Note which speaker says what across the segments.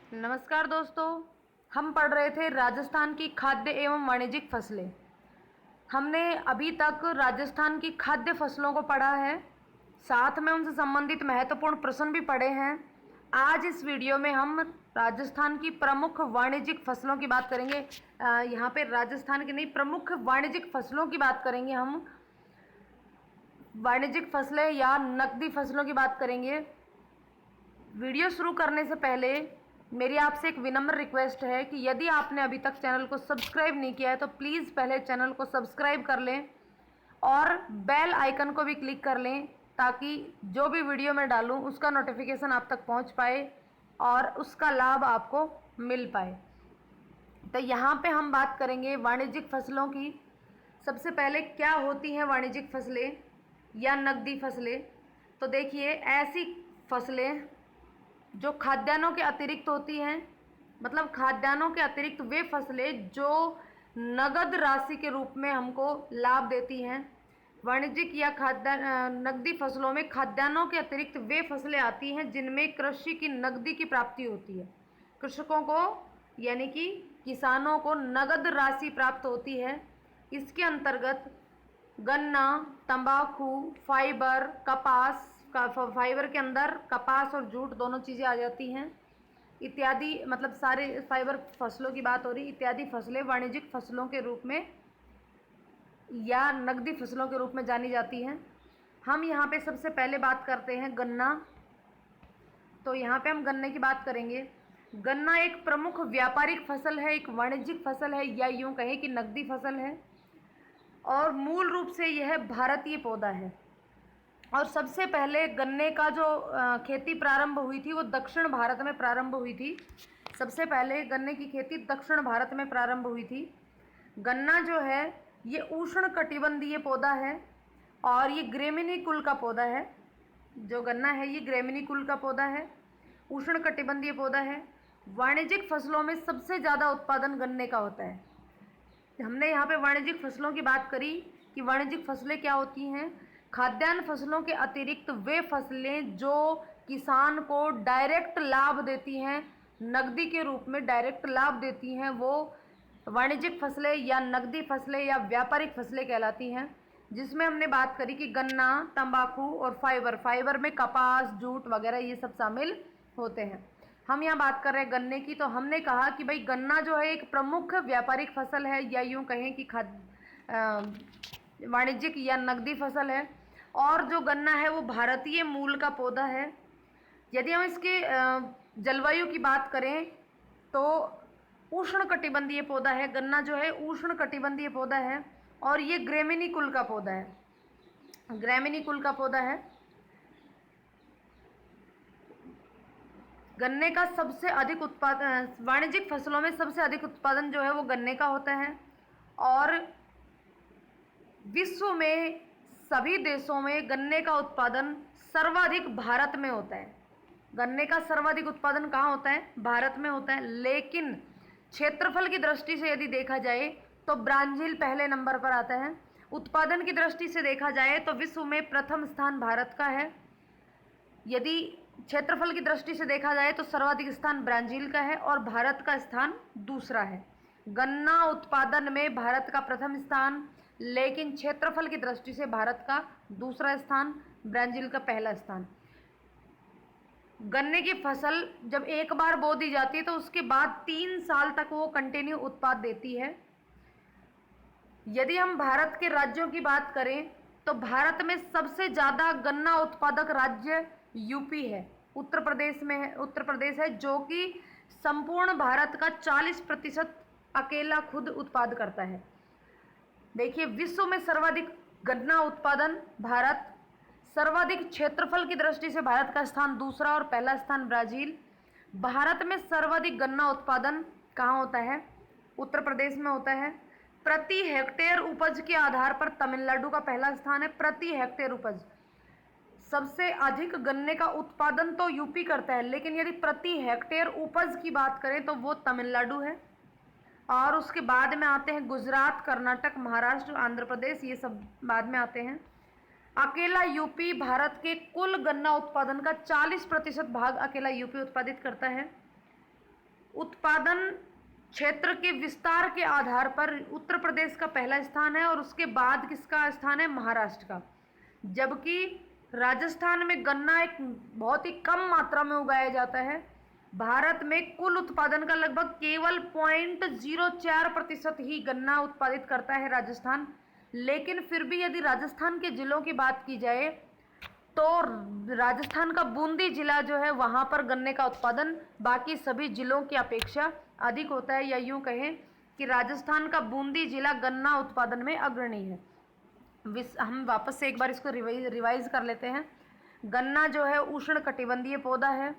Speaker 1: नमस्कार दोस्तों। हम पढ़ रहे थे राजस्थान की खाद्य एवं वाणिज्यिक फसलें। हमने अभी तक राजस्थान की खाद्य फसलों को पढ़ा है, साथ में उनसे संबंधित महत्वपूर्ण प्रश्न भी पढ़े हैं। आज इस वीडियो में हम राजस्थान की प्रमुख वाणिज्यिक फसलों की बात करेंगे। यहाँ पे राजस्थान की नहीं, प्रमुख वाणिज्यिक फसलों की बात करेंगे हम। वाणिज्यिक फसलें या नकदी फसलों की बात करेंगे। वीडियो शुरू करने से पहले मेरी आपसे एक विनम्र रिक्वेस्ट है कि यदि आपने अभी तक चैनल को सब्सक्राइब नहीं किया है तो प्लीज़ पहले चैनल को सब्सक्राइब कर लें और बेल आइकन को भी क्लिक कर लें, ताकि जो भी वीडियो मैं डालूं उसका नोटिफिकेशन आप तक पहुंच पाए और उसका लाभ आपको मिल पाए। तो यहाँ पे हम बात करेंगे वाणिज्यिक फसलों की। सबसे पहले क्या होती हैं वाणिज्यिक फसलें या नकदी फसलें। तो देखिए, ऐसी फसलें जो खाद्यान्नों के अतिरिक्त होती हैं, मतलब खाद्यान्नों के अतिरिक्त वे फसलें जो नगद राशि के रूप में हमको लाभ देती हैं। वाणिज्यिक या नकदी फसलों में खाद्यान्नों के अतिरिक्त वे फसलें आती हैं जिनमें कृषि की नकदी की प्राप्ति होती है। कृषकों को यानी कि किसानों को नगद राशि प्राप्त होती है। इसके अंतर्गत गन्ना, तंबाकू, फाइबर, कपास फाइबर के अंदर कपास और जूट दोनों चीज़ें आ जाती हैं इत्यादि, मतलब सारे फाइबर फसलों की बात हो रही। इत्यादि फसलें वाणिज्यिक फसलों के रूप में या नकदी फसलों के रूप में जानी जाती हैं। हम यहाँ पे सबसे पहले बात करते हैं गन्ना। तो यहाँ पे हम गन्ने की बात करेंगे। गन्ना एक प्रमुख व्यापारिक फसल है, एक वाणिज्यिक फसल है, या यूँ कहें कि नकदी फसल है, और मूल रूप से यह भारतीय पौधा है। और सबसे पहले गन्ने का जो खेती प्रारंभ हुई थी वो दक्षिण भारत में प्रारंभ हुई थी। सबसे पहले गन्ने की खेती दक्षिण भारत में प्रारंभ हुई थी। गन्ना जो है ये उष्ण कटिबंधीय पौधा है और ये ग्रेमिनी कुल का पौधा है। जो गन्ना है ये ग्रेमिनी कुल का पौधा है, उष्ण कटिबंधीय पौधा है। वाणिज्यिक फसलों में सबसे ज़्यादा उत्पादन गन्ने का होता है। हमने यहाँ पे वाणिज्यिक फसलों की बात करी कि वाणिज्यिक फसलें क्या होती हैं। खाद्यान्न फसलों के अतिरिक्त वे फसलें जो किसान को डायरेक्ट लाभ देती हैं, नकदी के रूप में डायरेक्ट लाभ देती हैं, वो वाणिज्यिक फसलें या नकदी फसलें या व्यापारिक फसलें कहलाती हैं। जिसमें हमने बात करी कि गन्ना, तंबाकू और फाइबर में कपास, जूट वगैरह ये सब शामिल होते हैं। हम यहाँ बात कर रहे हैं गन्ने की। तो हमने कहा कि भाई गन्ना जो है एक प्रमुख व्यापारिक फसल है, या यूँ कहें कि वाणिज्यिक या नकदी फसल है। और जो गन्ना है वो भारतीय मूल का पौधा है। यदि हम इसके जलवायु की बात करें तो उष्ण कटिबंधीय पौधा है। गन्ना जो है उष्ण कटिबंधीय पौधा है और ये ग्रेमिनी कुल का पौधा है। ग्रेमिनी कुल का पौधा है। गन्ने का सबसे अधिक उत्पादन, वाणिज्यिक फसलों में सबसे अधिक उत्पादन जो है वो गन्ने का होता है। और विश्व में सभी देशों में गन्ने का उत्पादन सर्वाधिक भारत में होता है। गन्ने का सर्वाधिक उत्पादन कहाँ होता है? भारत में होता है। लेकिन क्षेत्रफल की दृष्टि से यदि देखा जाए तो ब्राज़ील पहले नंबर पर आता है। उत्पादन की दृष्टि से देखा जाए तो विश्व में प्रथम स्थान भारत का है। यदि क्षेत्रफल की दृष्टि से देखा जाए तो सर्वाधिक स्थान ब्राज़ील का है और भारत का स्थान दूसरा है। गन्ना उत्पादन में भारत का प्रथम स्थान, लेकिन क्षेत्रफल की दृष्टि से भारत का दूसरा स्थान, ब्राज़ील का पहला स्थान। गन्ने की फसल जब एक बार बो दी जाती है तो उसके बाद 3 साल तक वो कंटिन्यू उत्पाद देती है। यदि हम भारत के राज्यों की बात करें तो भारत में सबसे ज़्यादा गन्ना उत्पादक राज्य यूपी है, उत्तर प्रदेश में है। उत्तर प्रदेश है जो कि संपूर्ण भारत का 40% अकेला खुद उत्पाद करता है। देखिए, विश्व में सर्वाधिक गन्ना उत्पादन भारत, सर्वाधिक क्षेत्रफल की दृष्टि से भारत का स्थान दूसरा और पहला स्थान ब्राज़ील। भारत में सर्वाधिक गन्ना उत्पादन कहाँ होता है? उत्तर प्रदेश में होता है। प्रति हेक्टेयर उपज के आधार पर तमिलनाडु का पहला स्थान है। प्रति हेक्टेयर उपज सबसे अधिक गन्ने का उत्पादन तो यूपी करता है, लेकिन यदि प्रति हेक्टेयर उपज की बात करें तो वो तमिलनाडु है। और उसके बाद में आते हैं गुजरात, कर्नाटक, महाराष्ट्र, आंध्र प्रदेश, ये सब बाद में आते हैं। अकेला यूपी भारत के कुल गन्ना उत्पादन का 40% भाग अकेला यूपी उत्पादित करता है। उत्पादन क्षेत्र के विस्तार के आधार पर उत्तर प्रदेश का पहला स्थान है और उसके बाद किसका स्थान है? महाराष्ट्र का। जबकि राजस्थान में गन्ना एक बहुत ही कम मात्रा में उगाया जाता है। भारत में कुल उत्पादन का लगभग केवल 0.04% ही गन्ना उत्पादित करता है राजस्थान। लेकिन फिर भी यदि राजस्थान के जिलों की बात की जाए तो राजस्थान का बूंदी जिला जो है वहाँ पर गन्ने का उत्पादन बाकी सभी जिलों की अपेक्षा अधिक होता है, या यूँ कहें कि राजस्थान का बूंदी जिला गन्ना उत्पादन में अग्रणी है। हम वापस से एक बार इसको रिवाइज कर लेते हैं। गन्ना जो है उष्ण कटिबंधीय पौधा है,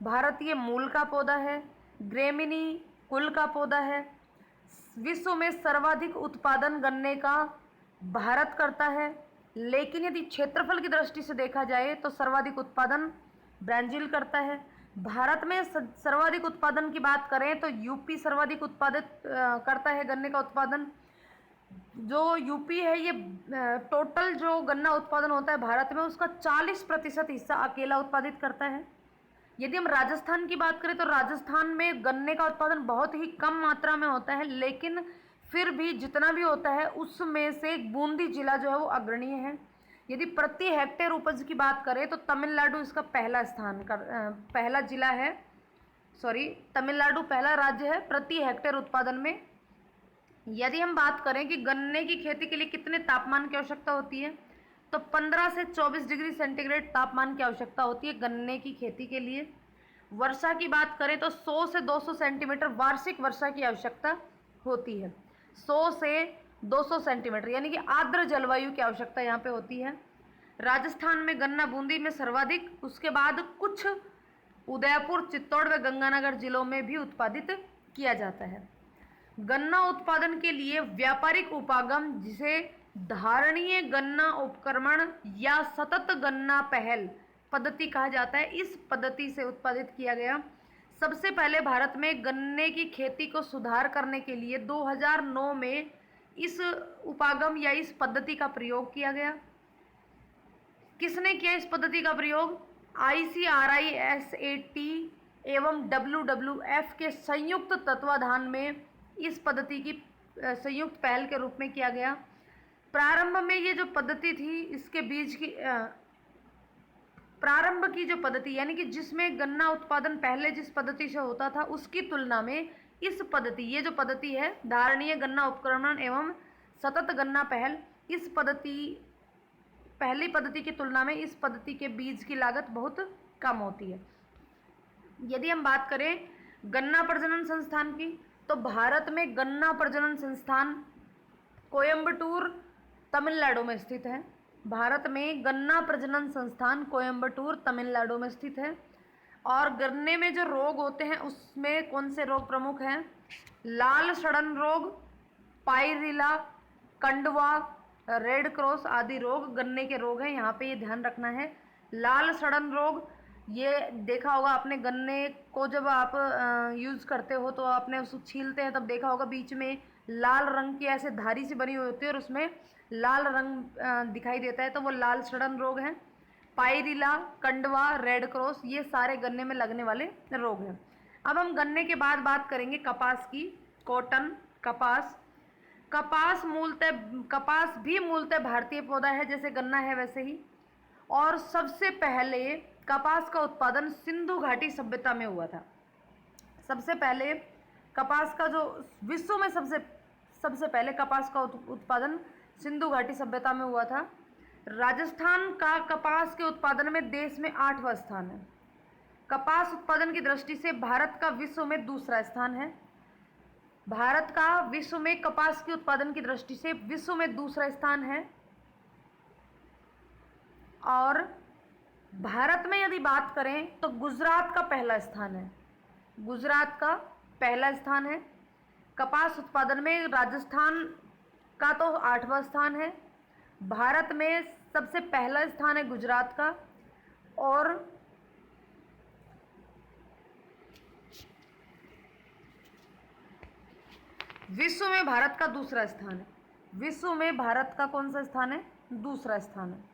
Speaker 1: भारतीय मूल का पौधा है, ग्रेमिनी कुल का पौधा है। विश्व में सर्वाधिक उत्पादन गन्ने का भारत करता है, लेकिन यदि क्षेत्रफल की दृष्टि से देखा जाए तो सर्वाधिक उत्पादन ब्राज़ील करता है। भारत में सर्वाधिक उत्पादन की बात करें तो यूपी सर्वाधिक उत्पादित करता है गन्ने का उत्पादन। जो यूपी है ये टोटल जो गन्ना उत्पादन होता है भारत में उसका 40% हिस्सा अकेला उत्पादित करता है। यदि हम राजस्थान की बात करें तो राजस्थान में गन्ने का उत्पादन बहुत ही कम मात्रा में होता है, लेकिन फिर भी जितना भी होता है उसमें से बूंदी जिला जो है वो अग्रणी है। यदि प्रति हेक्टेयर उपज की बात करें तो तमिलनाडु इसका पहला जिला है, तमिलनाडु पहला राज्य है प्रति हेक्टेयर उत्पादन में। यदि हम बात करें कि गन्ने की खेती के लिए कितने तापमान की आवश्यकता होती है तो 15 से 24 डिग्री सेंटीग्रेड तापमान की आवश्यकता होती है गन्ने की खेती के लिए। वर्षा की बात करें तो 100 से 200 सेंटीमीटर वार्षिक वर्षा की आवश्यकता होती है। 100 से 200 सेंटीमीटर यानी कि आर्द्र जलवायु की आवश्यकता यहाँ पे होती है। राजस्थान में गन्ना बूंदी में सर्वाधिक, उसके बाद कुछ उदयपुर, चित्तौड़ व गंगानगर जिलों में भी उत्पादित किया जाता है। गन्ना उत्पादन के लिए व्यापारिक उपागम जिसे धारणीय गन्ना उपक्रमण या सतत गन्ना पहल पद्धति कहा जाता है, इस पद्धति से उत्पादित किया गया। सबसे पहले भारत में गन्ने की खेती को सुधार करने के लिए 2009 में इस उपागम या इस पद्धति का प्रयोग किया गया। किसने किया इस पद्धति का प्रयोग? ICRISAT एवं WWF के संयुक्त तत्वाधान में इस पद्धति की संयुक्त पहल के रूप में किया गया। प्रारंभ में ये जो पद्धति थी इसके बीज की प्रारंभ की जो पद्धति यानी कि जिसमें गन्ना उत्पादन पहले जिस पद्धति से होता था उसकी तुलना में इस पद्धति, ये जो पद्धति है धारणीय गन्ना उपक्रमण एवं सतत गन्ना पहल, इस पहली पद्धति की तुलना में इस पद्धति के बीज की लागत बहुत कम होती है। यदि हम बात करें गन्ना प्रजनन संस्थान की तो भारत में गन्ना प्रजनन संस्थान कोयम्बटूर तमिलनाडु में स्थित है। भारत में गन्ना प्रजनन संस्थान कोयम्बटूर तमिलनाडु में स्थित है। और गन्ने में जो रोग होते हैं उसमें कौन से रोग प्रमुख हैं? लाल सड़न रोग, पायरिला, कंडवा, रेड क्रॉस आदि रोग गन्ने के रोग हैं। यहाँ पे ये ध्यान रखना है। लाल सड़न रोग, ये देखा होगा आपने गन्ने को जब आप यूज़ करते हो तो आपने उसको छीलते हैं तब देखा होगा बीच में लाल रंग की ऐसे धारी सी बनी हुई होती है और उसमें लाल रंग दिखाई देता है, तो वो लाल सड़न रोग है। पायरिला, कंडवा, रेड क्रॉस ये सारे गन्ने में लगने वाले रोग हैं। अब हम गन्ने के बाद बात करेंगे कपास की। कॉटन, कपास भी मूलतः भारतीय पौधा है, जैसे गन्ना है वैसे ही। और सबसे पहले कपास का उत्पादन सिंधु घाटी सभ्यता में हुआ था। सबसे पहले कपास का जो विश्व में सबसे पहले कपास का उत्पादन सिंधु घाटी सभ्यता में हुआ था। राजस्थान का कपास के उत्पादन में देश में 8वां स्थान है। कपास उत्पादन की दृष्टि से भारत का विश्व में दूसरा स्थान है। भारत का विश्व में कपास के उत्पादन की दृष्टि से विश्व में दूसरा स्थान है। और भारत में यदि बात करें तो गुजरात का पहला स्थान है। गुजरात का पहला स्थान है कपास उत्पादन में। राजस्थान का तो 8वां स्थान है। भारत में सबसे पहला स्थान है गुजरात का। और विश्व में भारत का दूसरा स्थान है। विश्व में भारत का कौन सा स्थान है? दूसरा स्थान है।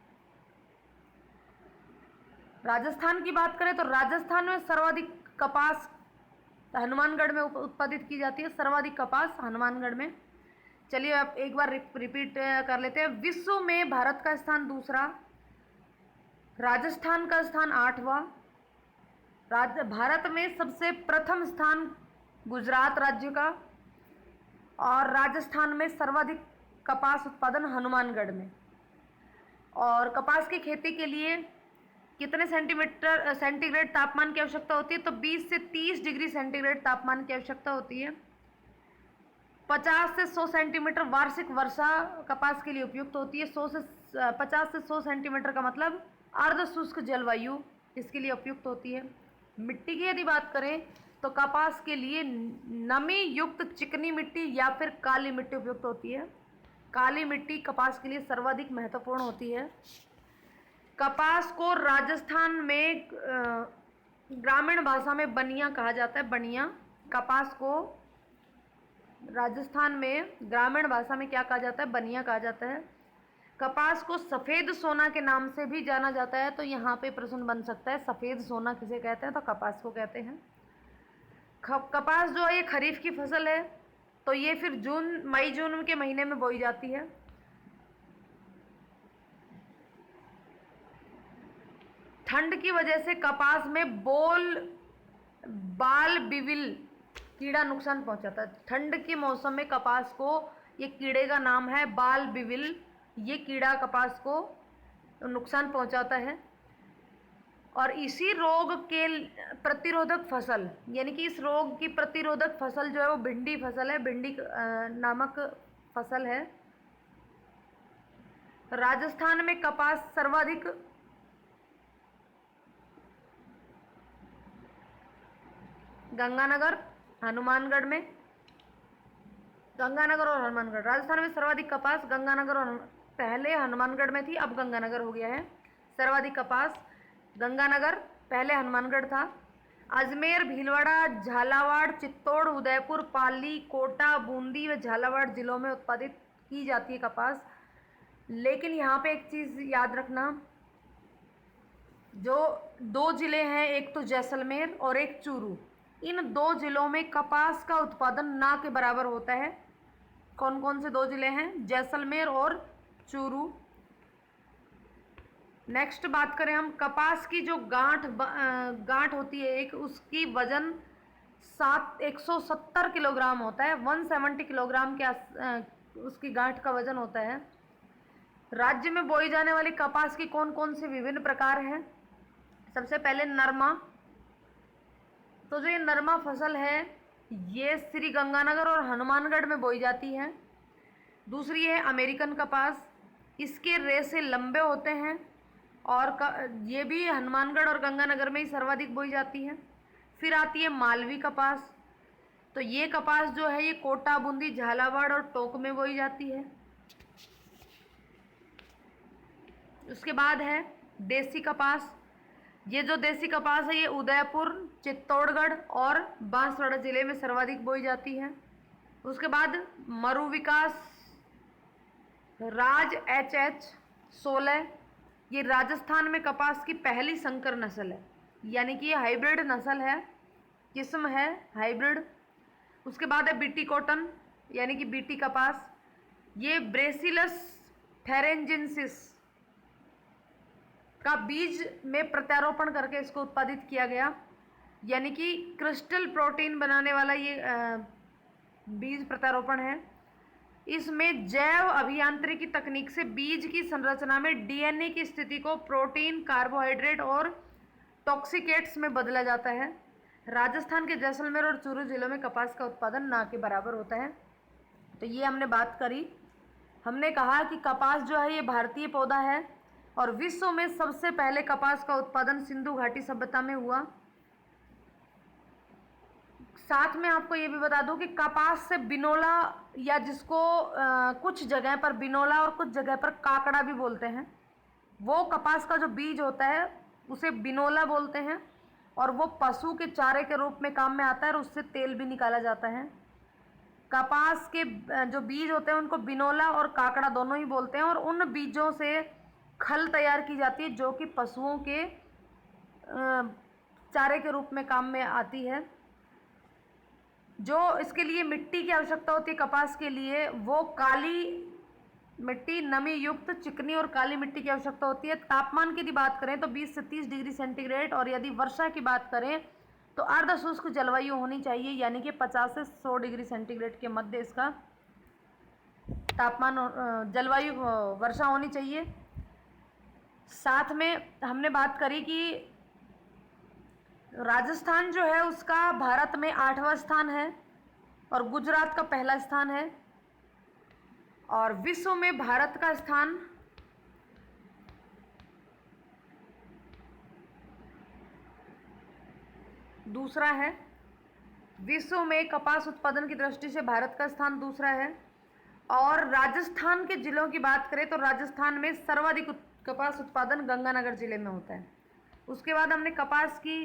Speaker 1: राजस्थान की बात करें तो राजस्थान में सर्वाधिक कपास तो हनुमानगढ़ में उत्पादित की जाती है सर्वाधिक कपास हनुमानगढ़ में। चलिए अब एक बार रिपीट कर लेते हैं। विश्व में भारत का स्थान दूसरा, राजस्थान का स्थान 8वां, भारत में सबसे प्रथम स्थान गुजरात राज्य का, और राजस्थान में सर्वाधिक कपास उत्पादन हनुमानगढ़ में। और कपास की खेती के लिए कितने सेंटीग्रेड तापमान की आवश्यकता होती है? तो 20 से 30 डिग्री सेंटीग्रेड तापमान की आवश्यकता होती है। 50 से 100 सेंटीमीटर वार्षिक वर्षा कपास के लिए उपयुक्त होती है। 50 से 100 सेंटीमीटर का मतलब अर्ध शुष्क जलवायु इसके लिए उपयुक्त होती है। मिट्टी की यदि बात करें तो कपास के लिए नमी युक्त चिकनी मिट्टी या फिर काली मिट्टी उपयुक्त होती है। काली मिट्टी कपास के लिए सर्वाधिक महत्वपूर्ण होती है। कपास को राजस्थान में ग्रामीण भाषा में बनिया कहा जाता है। बनिया। कपास को राजस्थान में ग्रामीण भाषा में क्या कहा जाता है? बनिया कहा जाता है। कपास को सफ़ेद सोना के नाम से भी जाना जाता है। तो यहाँ पे प्रश्न बन सकता है सफ़ेद सोना किसे कहते हैं? तो कपास को कहते हैं। कपास जो है ये खरीफ की फसल है, तो ये फिर मई जून के महीने में बोई जाती है। ठंड की वजह से कपास में बाल बिविल कीड़ा नुकसान पहुंचाता है। ठंड के मौसम में कपास को, ये कीड़े का नाम है बाल बिविल, ये कीड़ा कपास को नुकसान पहुंचाता है। और इसी रोग के प्रतिरोधक फसल, यानी कि इस रोग की प्रतिरोधक फसल जो है वो भिंडी फसल है। भिंडी नामक फसल है। राजस्थान में कपास सर्वाधिक गंगानगर, हनुमानगढ़ में, गंगानगर और हनुमानगढ़। राजस्थान में सर्वाधिक कपास गंगानगर और पहले हनुमानगढ़ में थी, अब गंगानगर हो गया है। सर्वाधिक कपास गंगानगर, पहले हनुमानगढ़ था। अजमेर, भीलवाड़ा, झालावाड़, चित्तौड़, उदयपुर, पाली, कोटा, बूंदी व झालावाड़ जिलों में उत्पादित की जाती है कपास। लेकिन यहाँ पे एक चीज़ याद रखना, जो 2 जिले हैं, एक तो जैसलमेर और एक चूरू, इन 2 जिलों में कपास का उत्पादन ना के बराबर होता है। कौन कौन से 2 जिले हैं? जैसलमेर और चूरू। नेक्स्ट बात करें हम, कपास की जो गांठ होती है एक, उसकी वजन 170 किलोग्राम होता है। 170 किलोग्राम के उसकी गांठ का वजन होता है। राज्य में बोई जाने वाली कपास की कौन कौन से विभिन्न प्रकार हैं? सबसे पहले नरमा। तो जो ये नरमा फसल है ये श्री गंगानगर और हनुमानगढ़ में बोई जाती है। दूसरी है अमेरिकन कपास, इसके रेशे लंबे होते हैं और ये भी हनुमानगढ़ और गंगानगर में ही सर्वाधिक बोई जाती है। फिर आती है मालवी कपास, तो ये कपास जो है ये कोटा, बूंदी, झालावाड़ और टोंक में बोई जाती है। उसके बाद है देसी कपास। ये जो देसी कपास है ये उदयपुर, चित्तौड़गढ़ और बांसवाड़ा जिले में सर्वाधिक बोई जाती है। उसके बाद मरु विकास राज HH 16, ये राजस्थान में कपास की पहली संकर नस्ल है, यानी कि ये हाइब्रिड नस्ल है, किस्म है हाइब्रिड। उसके बाद है बीटी कॉटन, यानी कि बीटी कपास, ये ब्रेसिलस थेरेंजिनसिस का बीज में प्रत्यारोपण करके इसको उत्पादित किया गया, यानी कि क्रिस्टल प्रोटीन बनाने वाला ये बीज प्रत्यारोपण है। इसमें जैव अभियांत्रिकी तकनीक से बीज की संरचना में DNA की स्थिति को प्रोटीन, कार्बोहाइड्रेट और टॉक्सिकेट्स में बदला जाता है। राजस्थान के जैसलमेर और चूरू जिलों में कपास का उत्पादन ना के बराबर होता है। तो ये हमने बात करी। हमने कहा कि कपास जो है ये भारतीय पौधा है और विश्व में सबसे पहले कपास का उत्पादन सिंधु घाटी सभ्यता में हुआ। साथ में आपको ये भी बता दूं कि कपास से बिनोला, या जिसको कुछ जगह पर बिनोला और कुछ जगह पर काकड़ा भी बोलते हैं, वो कपास का जो बीज होता है उसे बिनोला बोलते हैं और वो पशु के चारे के रूप में काम में आता है और उससे तेल भी निकाला जाता है। कपास के जो बीज होते हैं उनको बिनोला और काकड़ा दोनों ही बोलते हैं और उन बीजों से खल तैयार की जाती है जो कि पशुओं के चारे के रूप में काम में आती है। जो इसके लिए मिट्टी की आवश्यकता होती है कपास के लिए, वो काली मिट्टी, नमी युक्त चिकनी और काली मिट्टी की आवश्यकता होती है। तापमान की यदि बात करें तो 20 से 30 डिग्री सेंटीग्रेड, और यदि वर्षा की बात करें तो अर्ध शुष्क जलवायु होनी चाहिए, यानी कि 50 से 100 डिग्री सेंटीग्रेड के मध्य इसका तापमान, जलवायु, वर्षा होनी चाहिए। साथ में हमने बात करी कि राजस्थान जो है उसका भारत में 8वां स्थान है और गुजरात का पहला स्थान है, और विश्व में भारत का स्थान दूसरा है। विश्व में कपास उत्पादन की दृष्टि से भारत का स्थान दूसरा है। और राजस्थान के जिलों की बात करें तो राजस्थान में सर्वाधिक कपास उत्पादन गंगानगर जिले में होता है। उसके बाद हमने कपास की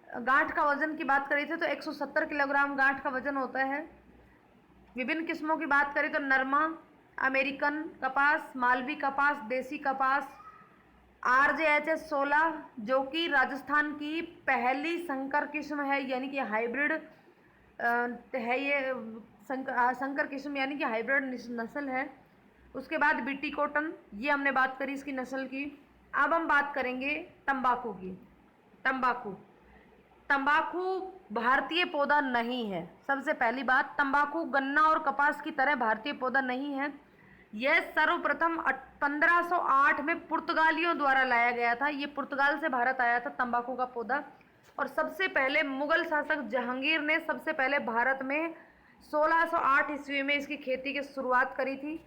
Speaker 1: गांठ का वजन की बात करी थी, तो 170 किलोग्राम गांठ का वजन होता है। विभिन्न किस्मों की बात करें तो नरमा, अमेरिकन कपास, मालवी कपास, देसी कपास, RJHS 16 जो कि राजस्थान की पहली संकर किस्म है, यानी कि हाइब्रिड है। ये संकर किस्म यानी कि हाइब्रिड नस्ल है। उसके बाद बीटी कॉटन, ये हमने बात करी इसकी नस्ल की। अब हम बात करेंगे तंबाकू की। तंबाकू भारतीय पौधा नहीं है। सबसे पहली बात, तंबाकू गन्ना और कपास की तरह भारतीय पौधा नहीं है। यह सर्वप्रथम 1508 में पुर्तगालियों द्वारा लाया गया था। ये पुर्तगाल से भारत आया था तंबाकू का पौधा। और सबसे पहले मुगल शासक जहांगीर ने सबसे पहले भारत में 1608 ईस्वी में इसकी खेती की शुरुआत करी थी।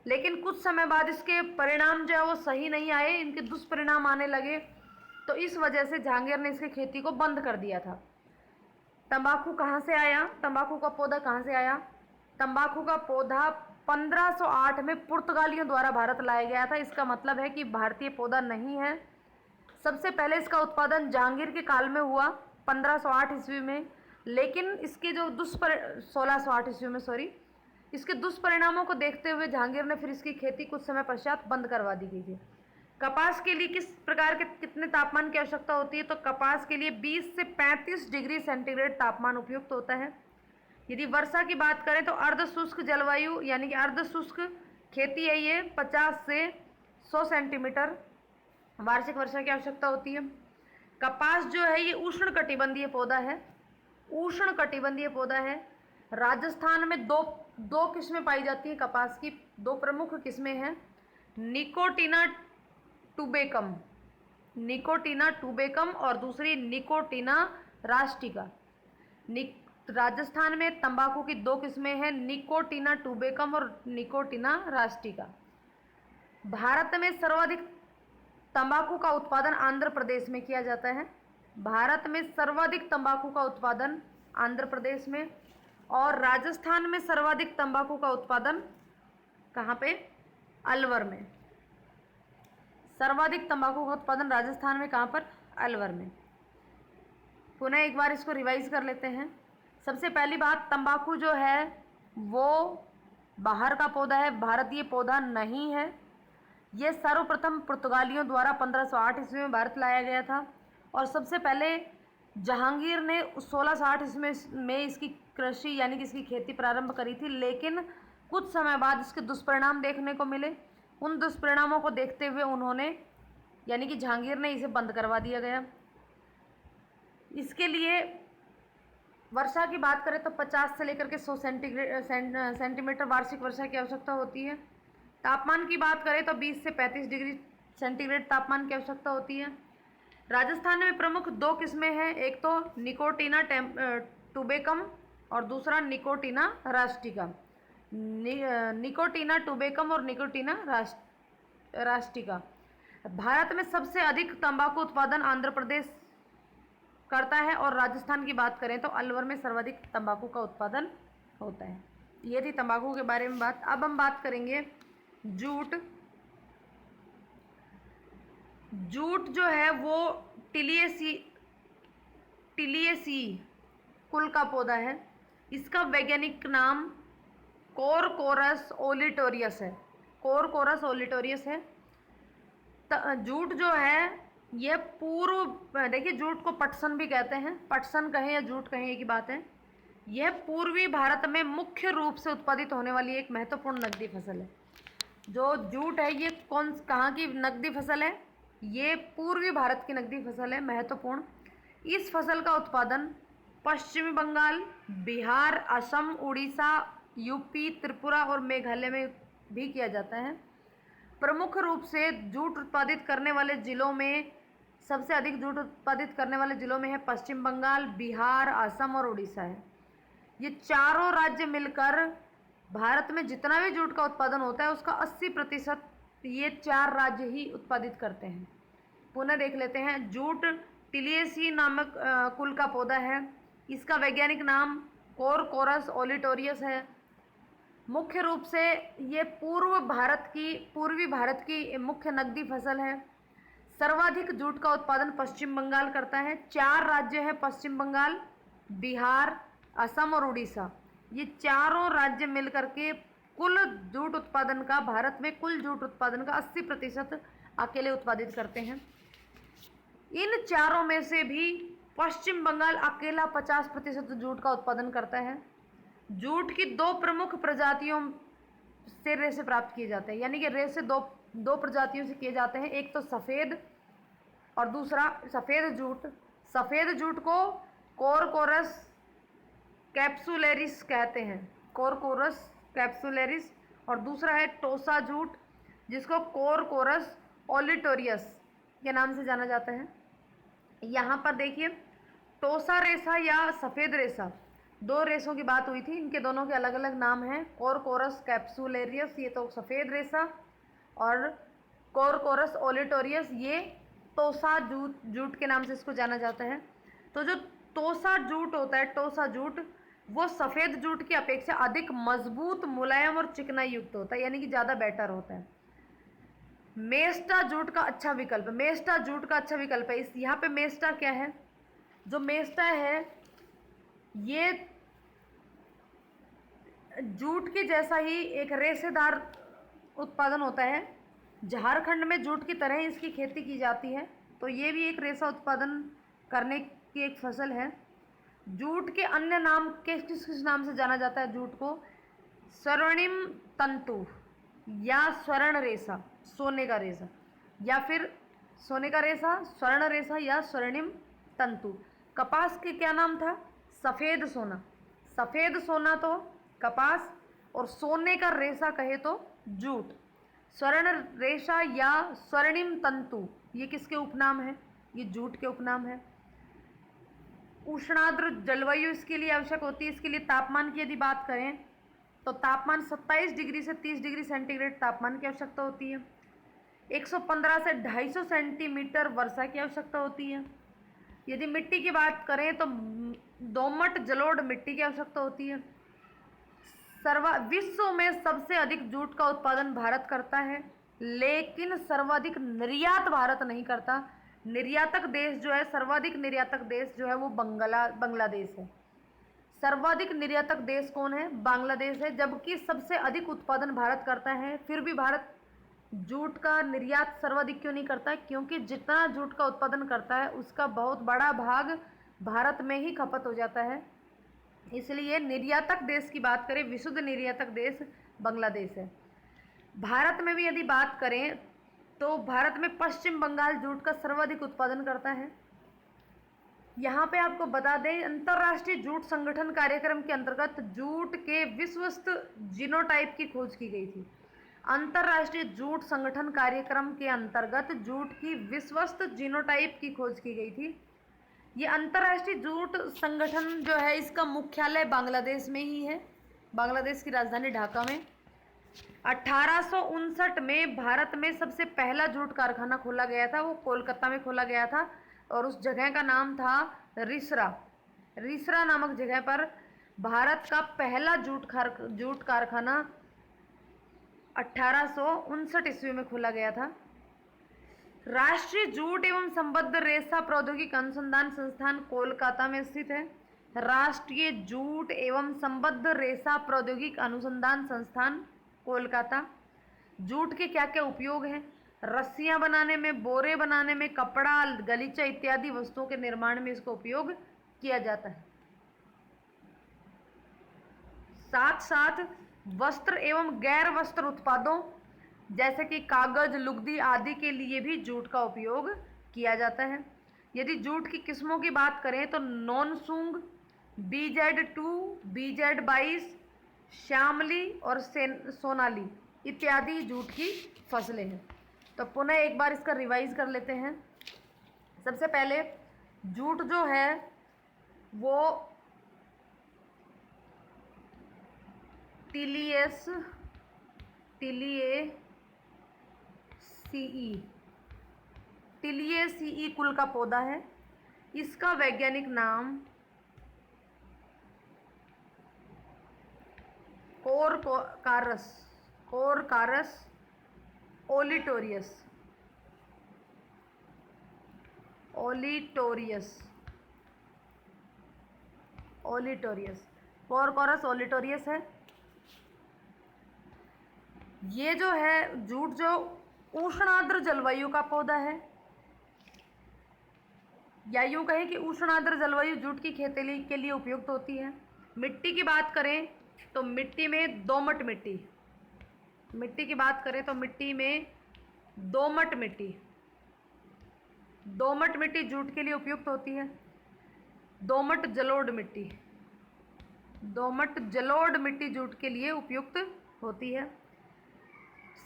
Speaker 1: लेकिन कुछ समय बाद इसके परिणाम जो है वो सही नहीं आए, इनके दुष्परिणाम आने लगे, तो इस वजह से जहांगीर ने इसकी खेती को बंद कर दिया था। तंबाकू कहाँ से आया? तंबाकू का पौधा कहाँ से आया? तंबाकू का पौधा 1508 में पुर्तगालियों द्वारा भारत लाया गया था। इसका मतलब है कि भारतीय पौधा नहीं है। सबसे पहले इसका उत्पादन जहांगीर के काल में हुआ 1508 ईस्वी में, लेकिन इसके जो 1608 ईस्वी में इसके दुष्परिणामों को देखते हुए जहांगीर ने फिर इसकी खेती कुछ समय पश्चात बंद करवा दी गई थी। कपास के लिए किस प्रकार के कितने तापमान की आवश्यकता होती है? तो कपास के लिए 20 से 35 डिग्री सेंटीग्रेड तापमान उपयुक्त होता है। यदि वर्षा की बात करें तो अर्ध शुष्क जलवायु यानी कि अर्ध शुष्क खेती है, ये 50 से 100 सेंटीमीटर वार्षिक वर्षा की आवश्यकता होती है। कपास जो है ये उष्णकटिबंधीय पौधा है। उष्णकटिबंधीय पौधा है। राजस्थान में दो किस्में पाई जाती हैं कपास की। दो प्रमुख किस्में हैं, निकोटिना टूबेकम और दूसरी निकोटिना रास्टिका। राजस्थान में तंबाकू की दो किस्में हैं, निकोटिना टूबेकम और निकोटिना रास्टिका। भारत में सर्वाधिक तंबाकू का उत्पादन आंध्र प्रदेश में किया जाता है। भारत में सर्वाधिक तंबाकू का उत्पादन आंध्र प्रदेश में, और राजस्थान में सर्वाधिक तंबाकू का उत्पादन कहाँ पे? अलवर में। सर्वाधिक तंबाकू का उत्पादन राजस्थान में कहाँ पर? अलवर में। पुनः एक बार इसको रिवाइज कर लेते हैं। सबसे पहली बात, तंबाकू जो है वो बाहर का पौधा है, भारतीय पौधा नहीं है। ये सर्वप्रथम पुर्तगालियों द्वारा 1508 ईस्वी में भारत लाया गया था, और सबसे पहले जहांगीर ने 1608 ईस्वी में इसकी कृषि यानी कि इसकी खेती प्रारंभ करी थी। लेकिन कुछ समय बाद इसके दुष्परिणाम देखने को मिले। उन दुष्परिणामों को देखते हुए उन्होंने यानी कि जहांगीर ने इसे बंद करवा दिया गया। इसके लिए वर्षा की बात करें तो 50 से लेकर के 100 सेंटीमीटर वार्षिक वर्षा की आवश्यकता होती है। तापमान की बात करें तो 20 से 35 डिग्री सेंटीग्रेड तापमान की आवश्यकता होती है। राजस्थान में प्रमुख दो किस्में हैं, एक तो निकोटिना टूबेकम और दूसरा निकोटिना रास्टिका। निकोटिना टूबेकम और निकोटिना रास्टिका। भारत में सबसे अधिक तंबाकू उत्पादन आंध्र प्रदेश करता है, और राजस्थान की बात करें तो अलवर में सर्वाधिक तंबाकू का उत्पादन होता है। ये थी तंबाकू के बारे में बात। अब हम बात करेंगे जूट। जूट जो है वो टिलिएसी कुल का पौधा है। इसका वैज्ञानिक नाम कोरकोरस ओलिटोरियस है। कोरकोरस ओलिटोरियस है। जूट जो है ये देखिए, जूट को पटसन भी कहते हैं। पटसन कहें या जूट कहें एक ही बात है। यह पूर्वी भारत में मुख्य रूप से उत्पादित होने वाली एक महत्वपूर्ण नकदी फसल है। जो जूट है ये कहाँ की नकदी फसल है? ये पूर्वी भारत की नकदी फसल है, महत्वपूर्ण। इस फसल का उत्पादन पश्चिमी बंगाल, बिहार, असम, उड़ीसा, यूपी, त्रिपुरा और मेघालय में भी किया जाता है। प्रमुख रूप से जूट उत्पादित करने वाले जिलों में सबसे अधिक जूट उत्पादित करने वाले जिलों में है पश्चिम बंगाल, बिहार, असम और उड़ीसा है। ये चारों राज्य मिलकर भारत में जितना भी जूट का उत्पादन होता है उसका 80% ये 4 राज्य ही उत्पादित करते हैं। पुनः देख लेते हैं। जूट टिलियेसी नामक कुल का पौधा है। इसका वैज्ञानिक नाम कोरकोरस ओलिटोरियस है। मुख्य रूप से ये पूर्वी भारत की मुख्य नकदी फसल है। सर्वाधिक जूट का उत्पादन पश्चिम बंगाल करता है। 4 राज्य हैं पश्चिम बंगाल, बिहार, असम और उड़ीसा। ये चारों राज्य मिलकर के कुल जूट उत्पादन का भारत में कुल जूट उत्पादन का 80% अकेले उत्पादित करते हैं। इन चारों में से भी पश्चिम बंगाल अकेला 50% जूट का उत्पादन करता है। जूट की 2 प्रमुख प्रजातियों से रेशे प्राप्त किए जाते हैं, यानी कि रेशे दो प्रजातियों से किए जाते हैं। एक तो सफ़ेद और दूसरा सफ़ेद जूट। सफ़ेद जूट को कोरकोरस कैप्सुलरिस कहते हैं, कोरकोरस कैप्सुलरिस। और दूसरा है टोसा जूट जिसको कोरकोरस ओलिटोरियस के नाम से जाना जाता है। यहाँ पर देखिए टोसा रेशा या सफ़ेद रेशा, 2 रेशों की बात हुई थी। इनके दोनों के अलग अलग नाम हैं। कोरकोरस कैप्सुलरियस ये तो सफ़ेद रेशा और कोरकोरस ओलिटोरियस ये टोसा जूट के नाम से इसको जाना जाता है। तो जो टोसा जूट होता है, टोसा जूट वो सफ़ेद जूट की अपेक्षा अधिक मजबूत, मुलायम और चिकनाई युक्त होता है, यानी कि ज़्यादा बेटर होता है। मेस्टा जूट का अच्छा विकल्प, मेस्टा जूट का अच्छा विकल्प है। इस यहाँ पे मेस्टा क्या है? जो मेस्टा है ये जूट के जैसा ही एक रेशेदार उत्पादन होता है। झारखंड में जूट की तरह इसकी खेती की जाती है, तो ये भी एक रेशा उत्पादन करने की एक फसल है। जूट के अन्य नाम किस किस नाम से जाना जाता है जूट को? स्वर्णिम तंतु या स्वर्ण रेशा, सोने का रेशा, या फिर सोने का रेशा, स्वर्ण रेशा या स्वर्णिम तंतु। कपास के क्या नाम था? सफ़ेद सोना। सफ़ेद सोना तो कपास और सोने का रेशा कहे तो जूट। स्वर्ण रेशा या स्वर्णिम तंतु ये किसके उपनाम है? ये जूट के उपनाम है। उष्णाद्र जलवायु इसके लिए आवश्यक होती है। इसके लिए तापमान की यदि बात करें तो तापमान 27 डिग्री से 30 डिग्री सेंटीग्रेड तापमान की आवश्यकता होती है। 115 से 250 सेंटीमीटर वर्षा की आवश्यकता होती है। यदि मिट्टी की बात करें तो दोमट जलोढ़ मिट्टी की आवश्यकता होती है। विश्व में सबसे अधिक जूट का उत्पादन भारत करता है, लेकिन सर्वाधिक निर्यात भारत नहीं करता। निर्यातक देश जो है, सर्वाधिक निर्यातक देश जो है वो बांग्लादेश है। सर्वाधिक निर्यातक देश कौन है? बांग्लादेश है। जबकि सबसे अधिक उत्पादन भारत करता है, फिर भी भारत जूट का निर्यात सर्वाधिक क्यों नहीं करता? क्योंकि जितना जूट का उत्पादन करता है उसका बहुत बड़ा भाग भारत में ही खपत हो जाता है। इसलिए निर्यातक देश की बात करें, विशुद्ध निर्यातक देश बांग्लादेश है। भारत में भी यदि बात करें तो भारत में पश्चिम बंगाल जूट का सर्वाधिक उत्पादन करता है। यहाँ पे आपको बता दें, अंतर्राष्ट्रीय जूट संगठन कार्यक्रम के अंतर्गत जूट के विश्वस्त जीनोटाइप की खोज की गई थी। अंतर्राष्ट्रीय जूट संगठन कार्यक्रम के अंतर्गत जूट की विश्वस्त जीनोटाइप की खोज की गई थी। ये अंतर्राष्ट्रीय जूट संगठन जो है इसका मुख्यालय बांग्लादेश में ही है, बांग्लादेश की राजधानी ढाका में। 1859 में भारत में सबसे पहला जूट कारखाना खोला गया था, वो कोलकाता में खोला गया था और उस जगह का नाम था रिसरा। रिसरा नामक जगह पर भारत का पहला जूट कारखाना 1859 ईस्वी में खोला गया था। राष्ट्रीय जूट एवं संबद्ध रेशा प्रौद्योगिकी अनुसंधान संस्थान कोलकाता में स्थित है। राष्ट्रीय जूट एवं संबद्ध रेशा प्रौद्योगिकी अनुसंधान संस्थान कोलकाता। जूट के क्या क्या उपयोग हैं? रस्सियां बनाने में, बोरे बनाने में, कपड़ा, गलीचा इत्यादि वस्तुओं के निर्माण में इसका उपयोग किया जाता है। साथ साथ वस्त्र एवं गैर वस्त्र उत्पादों जैसे कि कागज, लुगदी आदि के लिए भी जूट का उपयोग किया जाता है। यदि जूट की किस्मों की बात करें तो नॉनसूंग, BZ2, BZ22, श्यामली और सोनाली इत्यादि जूट की फसलें हैं। तो पुनः एक बार इसका रिवाइज कर लेते हैं। सबसे पहले जूट जो है वो टिलिएसीई कुल का पौधा है। इसका वैज्ञानिक नाम कोरकारस ओलिटोरियस है। ये जो है जूट जो उष्णाद्र जलवायु का पौधा है, या यूं कहें कि उष्णाद्र जलवायु जूट की खेती के लिए उपयुक्त होती है। मिट्टी की बात करें तो मिट्टी में दोमट मिट्टी जूट के लिए उपयुक्त होती है। दोमट जलोढ़ मिट्टी जूट के लिए उपयुक्त होती है।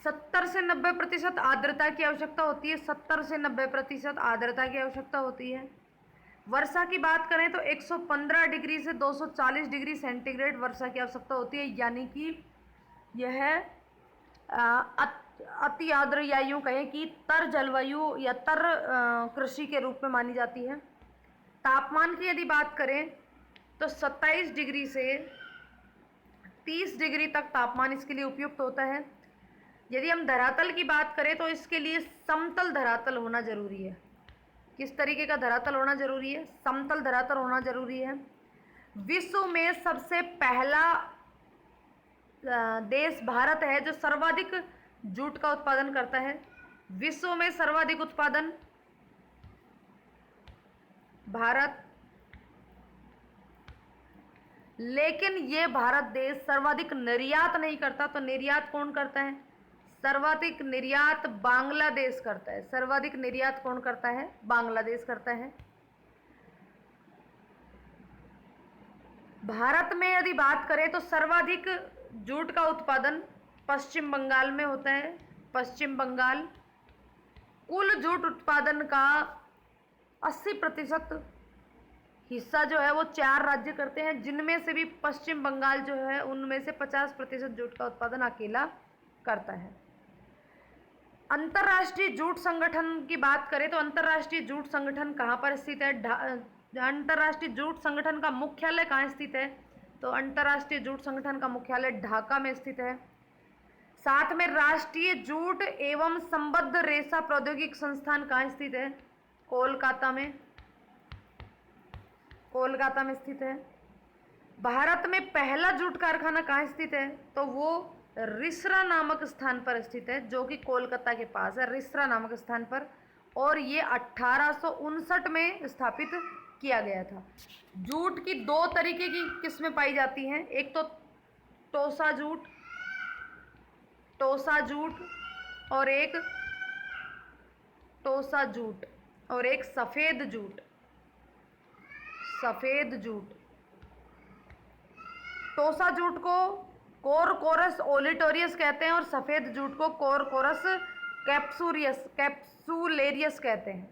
Speaker 1: 70 से 90% आर्द्रता की आवश्यकता होती है। 70 से 90% आर्द्रता की आवश्यकता होती है। वर्षा की बात करें तो 115 डिग्री से 240 डिग्री सेंटीग्रेड वर्षा की आवश्यकता होती है, यानी कि यह अति आर्द्र या यूँ कहें कि तर जलवायु या तर कृषि के रूप में मानी जाती है। तापमान की यदि बात करें तो 27 डिग्री से 30 डिग्री तक तापमान इसके लिए उपयुक्त होता है। यदि हम धरातल की बात करें तो इसके लिए समतल धरातल होना जरूरी है। किस तरीके का धरातल होना जरूरी है? समतल धरातल होना जरूरी है। विश्व में सबसे पहला देश भारत है जो सर्वाधिक जूट का उत्पादन करता है। विश्व में सर्वाधिक उत्पादन भारत, लेकिन ये भारत देश सर्वाधिक निर्यात नहीं करता। तो निर्यात कौन करता है? सर्वाधिक निर्यात बांग्लादेश करता है। सर्वाधिक निर्यात कौन करता है? बांग्लादेश करता है। भारत में यदि बात करें तो सर्वाधिक जूट का उत्पादन पश्चिम बंगाल में होता है। पश्चिम बंगाल कुल जूट उत्पादन का 80% हिस्सा जो है वो 4 राज्य करते हैं, जिनमें से भी पश्चिम बंगाल जो है उनमें से 50% जूट का उत्पादन अकेला करता है। अंतर्राष्ट्रीय जूट संगठन की बात करें तो अंतर्राष्ट्रीय जूट संगठन कहाँ पर स्थित है? अंतर्राष्ट्रीय जूट संगठन का मुख्यालय कहाँ स्थित है? तो अंतर्राष्ट्रीय जूट संगठन का मुख्यालय ढाका में स्थित है। साथ में राष्ट्रीय जूट एवं संबद्ध रेशा प्रौद्योगिकी संस्थान कहाँ स्थित है? कोलकाता में स्थित है। भारत में पहला जूट कारखाना कहाँ स्थित है? तो वो रिसरा नामक स्थान पर स्थित है, जो कि कोलकाता के पास है, रिसरा नामक स्थान पर। और ये 1859 में स्थापित किया गया था। जूट की 2 तरीके की किस्में पाई जाती हैं। एक तो टोसा जूट और एक सफ़ेद जूट। टोसा जूट को कोरकोरस ओलिटोरियस कहते हैं और सफ़ेद जूट को कोरकोरस कैप्सुलेरियस कहते हैं।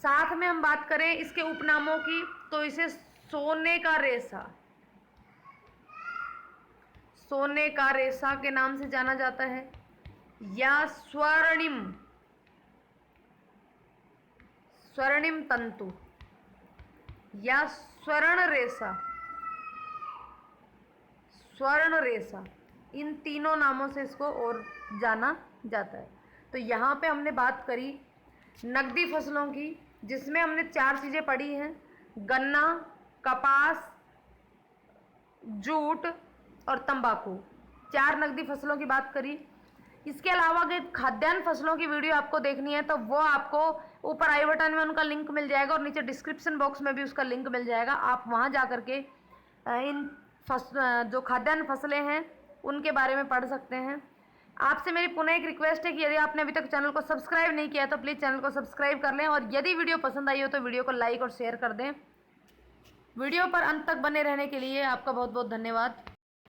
Speaker 1: साथ में हम बात करें इसके उपनामों की तो इसे सोने का रेशा के नाम से जाना जाता है, या स्वर्णिम तंतु या स्वर्ण रेशा, इन तीनों नामों से इसको और जाना जाता है। तो यहाँ पे हमने बात करी नकदी फसलों की, जिसमें हमने 4 चीज़ें पढ़ी हैं: गन्ना, कपास, जूट और तंबाकू। 4 नकदी फसलों की बात करी। इसके अलावा अगर खाद्यान्न फसलों की वीडियो आपको देखनी है तो वो आपको ऊपर आई बटन में उनका लिंक मिल जाएगा और नीचे डिस्क्रिप्शन बॉक्स में भी उसका लिंक मिल जाएगा। आप वहाँ जा कर के इन जो खाद्यान्न फसलें हैं उनके बारे में पढ़ सकते हैं। आपसे मेरी पुनः एक रिक्वेस्ट है कि यदि आपने अभी तक चैनल को सब्सक्राइब नहीं किया तो प्लीज़ चैनल को सब्सक्राइब कर लें, और यदि वीडियो पसंद आई हो तो वीडियो को लाइक और शेयर कर दें। वीडियो पर अंत तक बने रहने के लिए आपका बहुत बहुत धन्यवाद।